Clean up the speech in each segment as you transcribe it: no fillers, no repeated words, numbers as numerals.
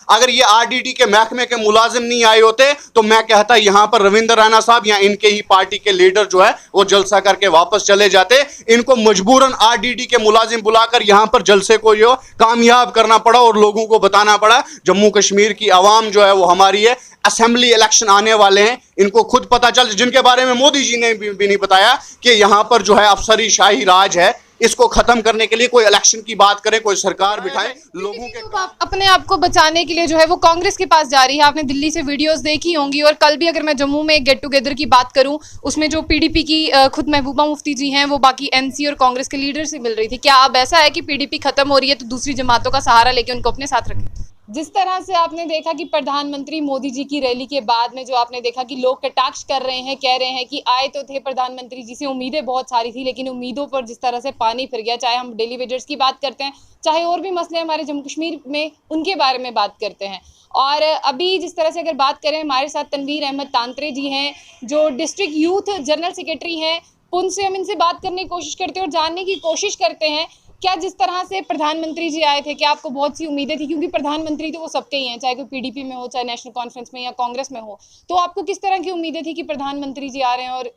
अगर ये आरडीडी के महकमे के मुलाजिम नहीं आए होते तो मैं कहता यहाँ पर रविंद्र रैना साहब या इनके ही पार्टी के लीडर जो है वो जलसा करके वापस चले जाते। इनको मजबूरन आरडीडी के मुलाजिम बुलाकर यहाँ पर जलसे को जो कामयाब करना पड़ा और लोगों को बताना पड़ा जम्मू कश्मीर की आवाम जो है वो हमारी है। असेंबली इलेक्शन आने वाले हैं, इनको खुद पता चल, जिनके बारे में मोदी जी ने भी नहीं बताया कि यहाँ पर जो है अफसरी शाही राज है, इसको खत्म करने के लिए कोई इलेक्शन की बात करें, कोई सरकार बिठाए लोगों के। तो अपने आप को बचाने के लिए जो है वो कांग्रेस के पास जा रही है। आपने दिल्ली से वीडियोस देखी होंगी, और कल भी अगर मैं जम्मू में एक गेट टुगेदर की बात करूं, उसमें जो पीडीपी की खुद महबूबा मुफ्ती जी हैं, वो बाकी एनसी और कांग्रेस के लीडर से मिल रही थी। क्या अब ऐसा है कि पीडीपी खत्म हो रही है तो दूसरी जमातों का सहारा लेके उनको अपने साथ रखें? जिस तरह से आपने देखा कि प्रधानमंत्री मोदी जी की रैली के बाद में जो आपने देखा कि लोग कटाक्ष कर रहे हैं, कह रहे हैं कि आए तो थे प्रधानमंत्री जी से, उम्मीदें बहुत सारी थी, लेकिन उम्मीदों पर जिस तरह से पानी फिर गया। चाहे हम डेली वेजर्स की बात करते हैं, चाहे और भी मसले हमारे जम्मू कश्मीर में, उनके बारे में बात करते हैं। और अभी जिस तरह से अगर बात करें, हमारे साथ तनवीर अहमद तांत्रे जी हैं, जो डिस्ट्रिक्ट यूथ जनरल सेक्रेटरी हैं पुंछ से। हम इनसे बात करने की कोशिश करते हैं और जानने की कोशिश करते हैं क्या जिस तरह से प्रधानमंत्री जी आए थे, क्या आपको बहुत सी उम्मीदें थी? क्योंकि प्रधानमंत्री तो वो सबके ही हैं, चाहे कोई पीडीपी में हो, चाहे नेशनल कॉन्फ्रेंस में या कांग्रेस में हो। तो आपको किस तरह की उम्मीदें थी कि प्रधानमंत्री जी आ रहे हैं और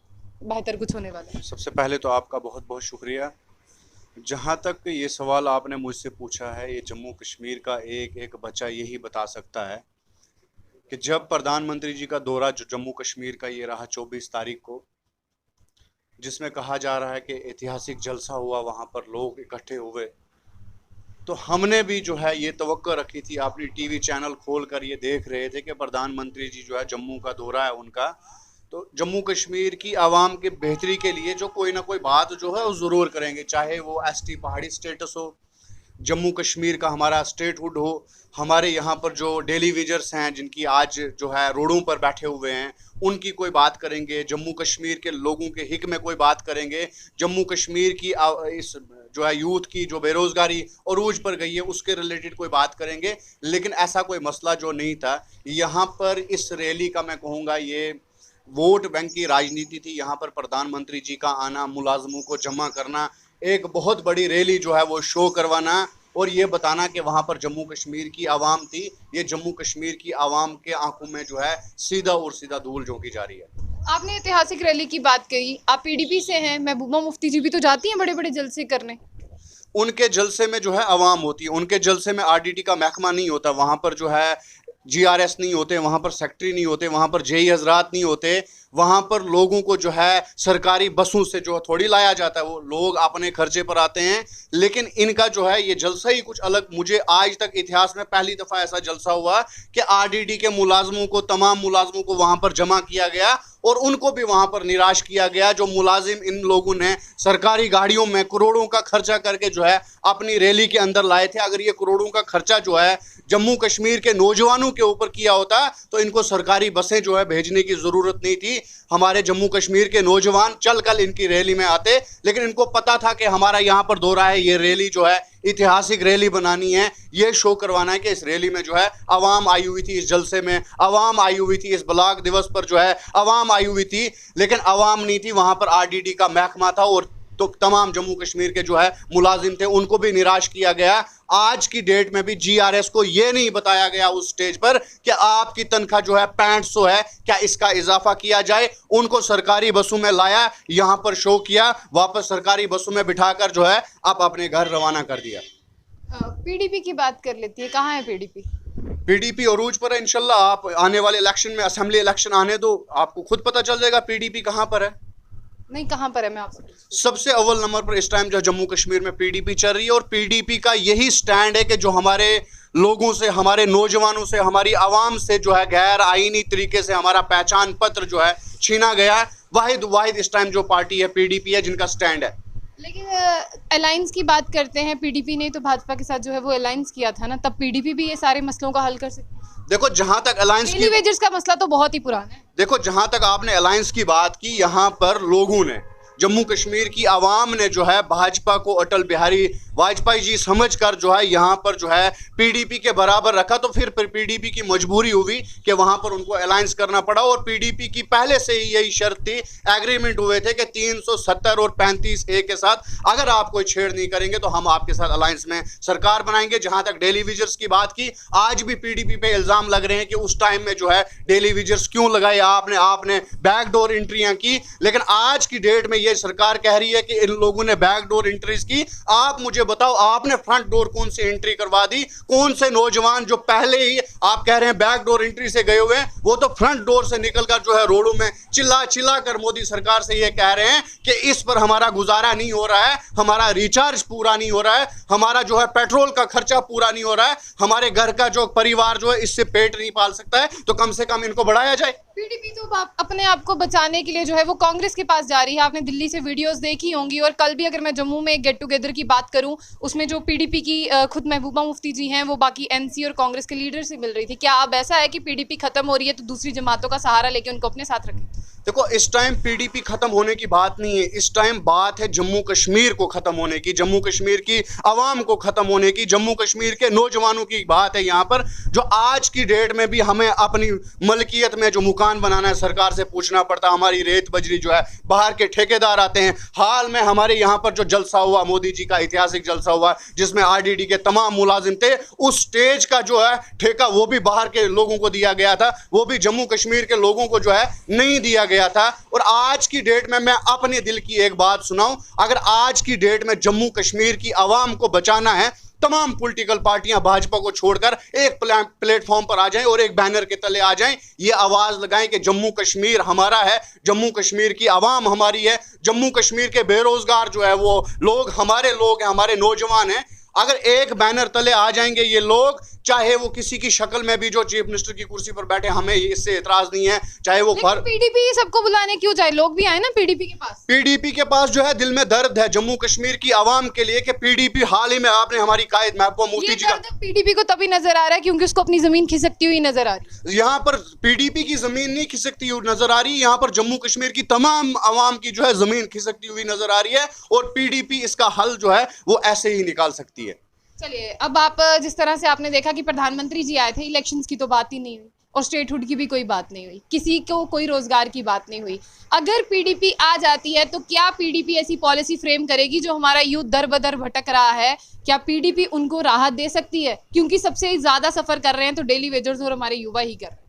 बेहतर कुछ होने वाला है? सबसे पहले तो आपका बहुत बहुत शुक्रिया। जहाँ तक ये सवाल आपने मुझसे पूछा है, ये जम्मू कश्मीर का एक एक बच्चा यही बता सकता है कि जब प्रधानमंत्री जी का दौरा जो जम्मू कश्मीर का ये रहा 24 तारीख को, जिसमें कहा जा रहा है कि ऐतिहासिक जलसा हुआ, वहाँ पर लोग इकट्ठे हुए, तो हमने भी जो है ये तवक्को रखी थी, अपनी टीवी चैनल खोल कर ये देख रहे थे कि प्रधानमंत्री जी जो है जम्मू का दौरा है उनका, तो जम्मू कश्मीर की आवाम के बेहतरी के लिए जो कोई ना कोई बात जो है वो ज़रूर करेंगे, चाहे वो एसटी पहाड़ी स्टेटस हो, जम्मू कश्मीर का हमारा स्टेटहुड हो, हमारे यहाँ पर जो डेली वेजर्स हैं जिनकी आज जो है रोडों पर बैठे हुए हैं उनकी कोई बात करेंगे, जम्मू कश्मीर के लोगों के हिक में कोई बात करेंगे, जम्मू कश्मीर की इस जो है यूथ की जो बेरोज़गारी अरूज पर गई है उसके रिलेटेड कोई बात करेंगे। लेकिन ऐसा कोई मसला जो नहीं था यहाँ पर। इस रैली का मैं कहूँगा ये वोट बैंक की राजनीति थी। यहाँ पर प्रधानमंत्री जी का आना, मुलाजमों को जमा करना, एक बहुत बड़ी रैली जो है वो शो करवाना और ये बताना कि वहाँ पर जम्मू कश्मीर की आवाम थी। ये जम्मू कश्मीर की आवाम के आंखों में जो है सीधा और सीधा धूल झोंकी जा रही है। आपने ऐतिहासिक रैली की बात कही, आप पीडीपी से हैं, महबूबा मुफ्ती जी भी तो जाती हैं बड़े बड़े जलसे करने। उनके जलसे में जो है आवाम होती है, उनके जलसे में आरडीडी का महकमा नहीं होता, वहाँ पर जो है जीआरएस नहीं होते, वहाँ पर सेक्रेटरी नहीं होते, वहाँ पर जेई हजरात नहीं होते, वहाँ पर लोगों को जो है सरकारी बसों से जो थोड़ी लाया जाता है, वो लोग अपने खर्चे पर आते हैं। लेकिन इनका जो है ये जलसा ही कुछ अलग। मुझे आज तक इतिहास में पहली दफ़ा ऐसा जलसा हुआ कि आरडीडी के मुलाजमों को, तमाम मुलाजमों को वहाँ पर जमा किया गया और उनको भी वहाँ पर निराश किया गया। जो मुलाजिम इन लोगों ने सरकारी गाड़ियों में करोड़ों का खर्चा करके जो है अपनी रैली के अंदर लाए थे, अगर ये करोड़ों का खर्चा जो है जम्मू कश्मीर के नौजवानों के ऊपर किया होता तो इनको सरकारी बसें जो है भेजने की ज़रूरत नहीं थी। हमारे जम्मू कश्मीर के नौजवान चल कल इनकी रैली में आते, लेकिन इनको पता था कि हमारा यहाँ पर दौरा है, ये रैली जो है ऐतिहासिक रैली बनानी है, ये शो करवाना है कि इस रैली में जो है आवाम आई हुई थी, इस जलसे में आवाम आई हुई थी, इस ब्लॉक दिवस पर जो है आवाम आई हुई थी। लेकिन आवाम नहीं थी, वहाँ पर आरडीडी का महकमा था और तो तमाम जम्मू कश्मीर के जो है मुलाजिम थे, उनको भी निराश किया गया। आज की डेट में भी जीआरएस को ये नहीं बताया गया उस स्टेज पर कि आपकी तनख्वाह जो है 6500 है, क्या इसका इजाफा किया जाए। उनको सरकारी बसों में लाया, यहाँ पर शो किया, वापस सरकारी बसों में बिठाकर जो है आप अपने घर रवाना कर दिया। पीडीपी की बात कर लेती है, कहाँ है पीडीपी? पीडीपी अरूज पर है। इंशाल्लाह आप आने वाले इलेक्शन में, असेंबली इलेक्शन आने दो, आपको खुद पता चल जाएगा पीडीपी कहाँ पर है। नहीं, कहाँ पर है? मैं आपसे सबसे अव्वल नंबर पर इस टाइम जो जम्मू कश्मीर में पीडीपी चल रही है और पीडीपी का यही स्टैंड है कि जो हमारे लोगों से, हमारे नौजवानों से, हमारी आवाम से जो है गैर आईनी तरीके से हमारा पहचान पत्र जो है छीना गया है, वाहिद इस टाइम जो पार्टी है पीडीपी है जिनका स्टैंड है। लेकिन अलायंस की बात करते हैं, पीडीपी ने तो भाजपा के साथ जो है वो अलायंस किया था ना, तब पीडीपी भी ये सारे मसलों का हल कर सकती है। देखो जहां तक अलायंस की, वेजर्स का मसला तो बहुत ही पुराना है। देखो जहां तक आपने अलायंस की बात की, यहाँ पर लोगों ने जम्मू कश्मीर की आवाम ने जो है भाजपा को अटल बिहारी वाजपेयी जी समझकर जो है यहाँ पर जो है पीडीपी के बराबर रखा, तो फिर पीडीपी की मजबूरी हुई कि वहाँ पर उनको अलायंस करना पड़ा। और पीडीपी की पहले से ही यही शर्त थी, एग्रीमेंट हुए थे कि 370 और 35A के साथ अगर आप कोई छेड़ नहीं करेंगे तो हम आपके साथ अलायंस में सरकार बनाएंगे। जहां तक डेली विजर्स की बात की, आज भी पीडीपी पे इल्जाम लग रहे हैं कि उस टाइम में जो है डेली विजर्स क्यों लगाए, आपने बैकडोर एंट्रियां की। लेकिन आज की डेट में ये सरकार कह रही है कि इन लोगों ने बैकडोर एंट्रीज की। आप मुझे बताओ, आपने फ्रंट डोर कौन सी एंट्री करवा दी? कौन से नौजवान जो पहले ही आप कह रहे हैं बैकडोर एंट्री से गए हुए हैं, वो तो फ्रंट डोर से निकलकर जो है रोडों में चिल्ला कर मोदी सरकार से ये कह रहे हैं कि इस पर हमारा गुजारा नहीं हो रहा है, हमारा रिचार्ज पूरा नहीं हो रहा है, हमारा जो है पेट्रोल का खर्चा पूरा नहीं हो रहा है, हमारे घर का जो परिवार जो है इससे पेट नहीं पाल सकता है, तो कम से कम इनको बढ़ाया जाए। पीडीपी तो अपने आप को बचाने के लिए जो है वो कांग्रेस के पास जा रही है। आपने दिल्ली से वीडियोस देखी होंगी, और कल भी अगर मैं जम्मू में एक गेट टुगेदर की बात करूं, उसमें जो पीडीपी की खुद महबूबा मुफ्ती जी हैं, वो बाकी एनसी और कांग्रेस के लीडर से मिल रही थी। क्या अब ऐसा है कि पीडीपी खत्म हो रही है तो दूसरी जमातों का सहारा लेके उनको अपने साथ रखें? देखो, इस टाइम पीडीपी खत्म होने की बात नहीं है, इस टाइम बात है जम्मू कश्मीर को खत्म होने की, जम्मू कश्मीर की आवाम को खत्म होने की, जम्मू कश्मीर के नौजवानों की बात है यहाँ पर। जो आज की डेट में भी हमें अपनी मलकियत में जो मकान बनाना है सरकार से पूछना पड़ता है, हमारी रेत बजरी जो है बाहर के ठेकेदार आते हैं। हाल में हमारे यहाँ पर जो जलसा हुआ, मोदी जी का ऐतिहासिक जलसा हुआ जिसमें आरडीडी के तमाम मुलाजिम थे, उस स्टेज का जो है ठेका वो भी बाहर के लोगों को दिया गया था, वो भी जम्मू कश्मीर के लोगों को जो है नहीं दिया गया था। और आज की डेट में मैं अपने दिल की एक बात सुनाऊं, अगर आज की डेट में जम्मू कश्मीर की आवाम को बचाना है, तमाम पॉलिटिकल पार्टियां भाजपा को छोड़कर एक प्लेटफॉर्म पर आ जाएं और एक बैनर के तले आ जाएं, ये आवाज लगाएं कि जम्मू कश्मीर हमारा है, जम्मू कश्मीर की आवाम हमारी है, जम्मू कश्मीर के बेरोजगार जो है वो लोग हमारे लोग हैं, हमारे नौजवान हैं। अगर एक बैनर तले आ जाएंगे ये लोग, चाहे वो किसी की शक्ल में भी जो चीफ मिनिस्टर की कुर्सी पर बैठे, हमें इससे इतराज नहीं है, चाहे वो पीडीपी सबको बुलाने क्यों जाए? लोग भी आए ना पीडीपी के पास। पीडीपी के पास जो है दिल में दर्द है जम्मू कश्मीर की आवाम के लिए कि पीडीपी, हाल ही में आपने हमारी कायद महबूबा मुफ्ती जी का, पीडीपी को तभी नजर आ रहा है क्योंकि उसको अपनी जमीन खिसकती हुई नजर आ रही है। यहाँ पर पीडीपी की जमीन नहीं खिसकती हुई नजर आ रही, यहाँ पर जम्मू कश्मीर की तमाम आवाम की जो है जमीन खिसकती हुई नजर आ रही है, और पीडीपी इसका हल जो है वो ऐसे ही निकाल सकती है। चलिए, अब आप जिस तरह से आपने देखा कि प्रधानमंत्री जी आए थे, इलेक्शंस की तो बात ही नहीं हुई और स्टेटहुड की भी कोई बात नहीं हुई, किसी को कोई रोजगार की बात नहीं हुई। अगर पीडीपी आ जाती है तो क्या पीडीपी ऐसी पॉलिसी फ्रेम करेगी जो हमारा यूथ दर बदर भटक रहा है, क्या पीडीपी उनको राहत दे सकती है? क्योंकि सबसे ज्यादा सफर कर रहे हैं तो डेली वेजर्स और हमारे युवा ही कर रहे हैं।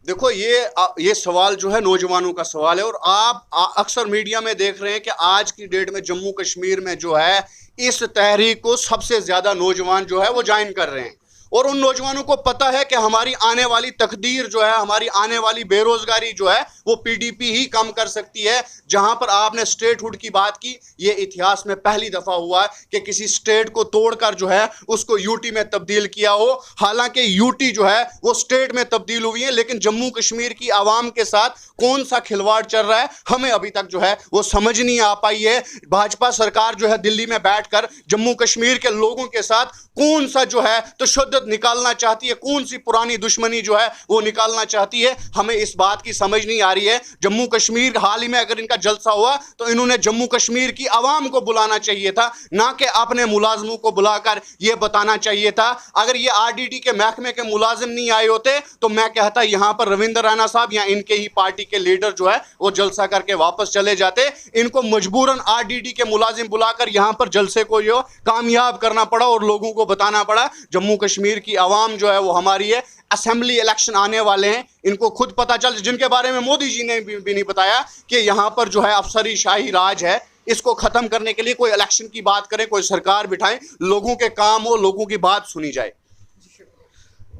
देखो, ये सवाल जो है नौजवानों का सवाल है, और आप अक्सर मीडिया में देख रहे हैं कि आज की डेट में जम्मू कश्मीर में जो है इस तहरीक को सबसे ज्यादा नौजवान जो है वो ज्वाइन कर रहे हैं, और उन नौजवानों को पता है कि हमारी आने वाली तकदीर जो है, हमारी आने वाली बेरोजगारी जो है वो पीडीपी ही कम कर सकती है। जहां पर आपने स्टेटहुड की बात की, ये इतिहास में पहली दफा हुआ है कि किसी स्टेट को तोड़कर जो है उसको यूटी में तब्दील किया हो। हालांकि यूटी जो है वो स्टेट में तब्दील हुई है, लेकिन जम्मू कश्मीर की आवाम के साथ कौन सा खिलवाड़ चल रहा है हमें अभी तक जो है वो समझ नहीं आ पाई है। भाजपा सरकार जो है दिल्ली में बैठकर जम्मू कश्मीर के लोगों के साथ कौन सा जो है तशद्दुद निकालना चाहती है, कौन सी पुरानी दुश्मनी जो है वो निकालना चाहती है, हमें इस बात की समझ नहीं आ रही है। जम्मू कश्मीर हाल ही में अगर इनका जलसा हुआ तो इन्होंने जम्मू कश्मीर की आवाम को बुलाना चाहिए था, ना कि अपने मुलाजमों को बुलाकर ये बताना चाहिए था। अगर ये आरडीडी के महकमे के मुलाजिम नहीं आए होते तो मैं कहता यहाँ पर रविंद्र रैना साहब या इनके ही पार्टी के लीडर जो है वो जलसा करके वापस चले जाते। इनको मजबूरन आरडीडी के मुलाजिम बुलाकर यहाँ पर जलसे को जो कामयाब करना पड़ा और लोगों को बताना पड़ा जम्मू कश्मीर की आवाम जो है वो हमारी है। असेंबली इलेक्शन आने वाले हैं, इनको खुद पता चल, जिनके बारे में मोदी जी ने भी नहीं बताया कि यहाँ पर जो है अफसरी शाही राज है, इसको खत्म करने के लिए कोई इलेक्शन की बात करें, कोई सरकार बिठाएं, लोगों के काम हो, लोगों की बात सुनी जाए।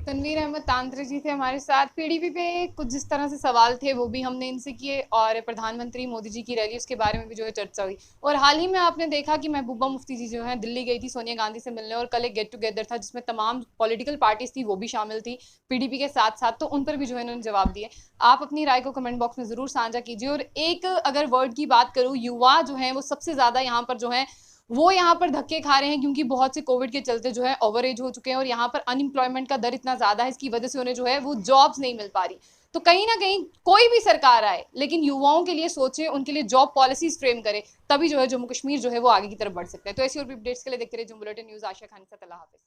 तनवीर अहमद तांत्रे जी थे हमारे साथ। पीडीपी पे कुछ जिस तरह से सवाल थे वो भी हमने इनसे किए, और प्रधानमंत्री मोदी जी की रैली उसके बारे में भी जो है चर्चा हुई। और हाल ही में आपने देखा कि महबूबा मुफ्ती जी जो है दिल्ली गई थी सोनिया गांधी से मिलने, और कल एक गेट टुगेदर था जिसमें तमाम पॉलिटिकल पार्टीज थी, वो भी शामिल थी पीडीपी के साथ साथ, तो उन पर भी जो है इन्होंने जवाब दिए। आप अपनी राय को कमेंट बॉक्स में ज़रूर साझा कीजिए। और एक अगर वर्ड की बात करूँ, युवा जो है वो सबसे ज़्यादा यहाँ पर जो है वो यहाँ पर धक्के खा रहे हैं क्योंकि बहुत से कोविड के चलते जो है ओवर एज हो चुके हैं और यहाँ पर अनएम्प्लॉयमेंट का दर इतना ज़्यादा है, इसकी वजह से उन्हें जो है वो जॉब्स नहीं मिल पा रही। तो कहीं ना कहीं कोई भी सरकार आए लेकिन युवाओं के लिए सोचे, उनके लिए जॉब पॉलिसीज फ्रेम करे, तभी जो है जम्मू कश्मीर जो है वो आगे की तरफ बढ़ सकता है। तो ऐसी और भी अपडेट्स के लिए देखते रहिए जम्मू बुलेटिन न्यूज़। आशा खान के साथ, अल्लाह हाफिज़।